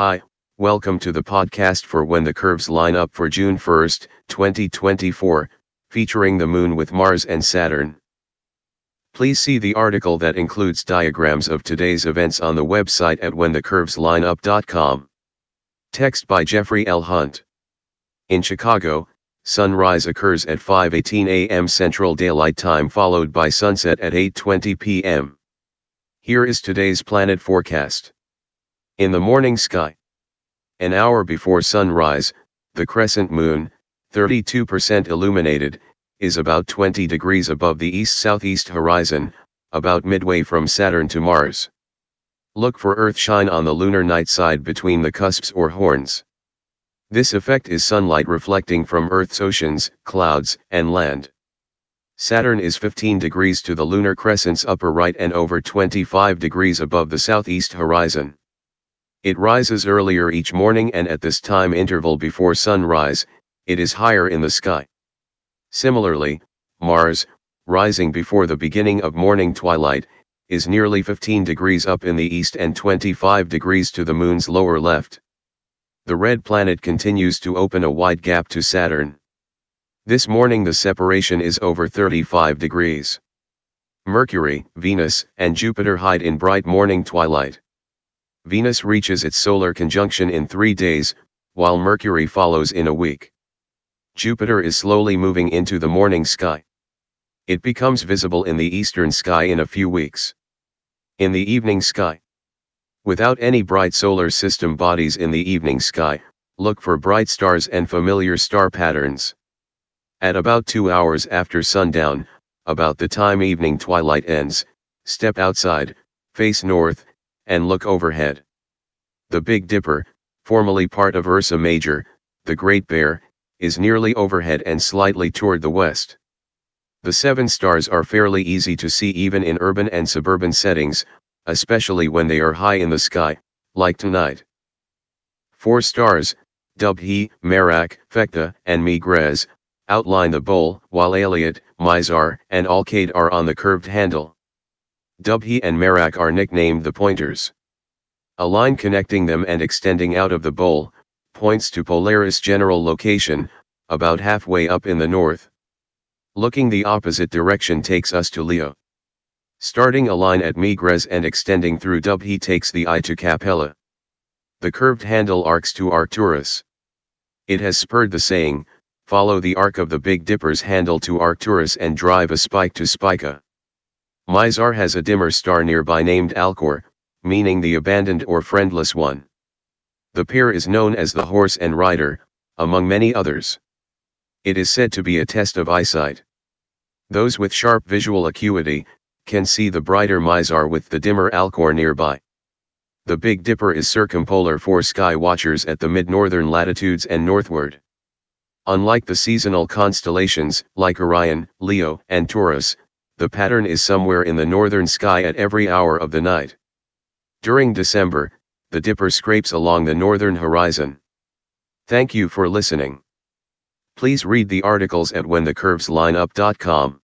Hi, welcome to the podcast for When the Curves Line Up for June 1st, 2024, featuring the Moon with Mars and Saturn. Please see the article that includes diagrams of today's events on the website at whenthecurveslineup.com. Text by Jeffrey L. Hunt. In Chicago, sunrise occurs at 5:18 a.m. Central Daylight Time followed by sunset at 8:20 p.m. Here is today's planet forecast. In the morning sky. An hour before sunrise, the crescent moon, 32% illuminated, is about 20 degrees above the east-southeast horizon, about midway from Saturn to Mars. Look for Earthshine on the lunar night side between the cusps or horns. This effect is sunlight reflecting from Earth's oceans, clouds, and land. Saturn is 15 degrees to the lunar crescent's upper right and over 25 degrees above the southeast horizon. It rises earlier each morning, and at this time interval before sunrise, it is higher in the sky. Similarly, Mars, rising before the beginning of morning twilight, is nearly 15 degrees up in the east and 25 degrees to the moon's lower left. The red planet continues to open a wide gap to Saturn. This morning the separation is over 35 degrees. Mercury, Venus, and Jupiter hide in bright morning twilight. Venus reaches its solar conjunction in 3 days, while Mercury follows in a week. Jupiter is slowly moving into the morning sky. It becomes visible in the eastern sky in a few weeks. In the evening sky. Without any bright solar system bodies in the evening sky, look for bright stars and familiar star patterns. At about 2 hours after sundown, about the time evening twilight ends, step outside, face north, and look overhead. The Big Dipper, formerly part of Ursa Major, the Great Bear, is nearly overhead and slightly toward the west. The 7 stars are fairly easy to see even in urban and suburban settings, especially when they are high in the sky, like tonight. 4 stars, Dubhe, Merak, Phecda, and Megrez, outline the bowl, while Aliot, Mizar, and Alcade are on the curved handle. Dubhe and Merak are nicknamed the pointers. A line connecting them and extending out of the bowl, points to Polaris general location, about halfway up in the north. Looking the opposite direction takes us to Leo. Starting a line at Megrez and extending through Dubhe takes the eye to Capella. The curved handle arcs to Arcturus. It has spurred the saying, follow the arc of the Big Dipper's handle to Arcturus and drive a spike to Spica. Mizar has a dimmer star nearby named Alcor, meaning the abandoned or friendless one. The pair is known as the horse and rider, among many others. It is said to be a test of eyesight. Those with sharp visual acuity can see the brighter Mizar with the dimmer Alcor nearby. The Big Dipper is circumpolar for sky watchers at the mid-northern latitudes and northward. Unlike the seasonal constellations, like Orion, Leo, and Taurus, the pattern is somewhere in the northern sky at every hour of the night. During December, the Dipper scrapes along the northern horizon. Thank you for listening. Please read the articles at whenthecurveslineup.com.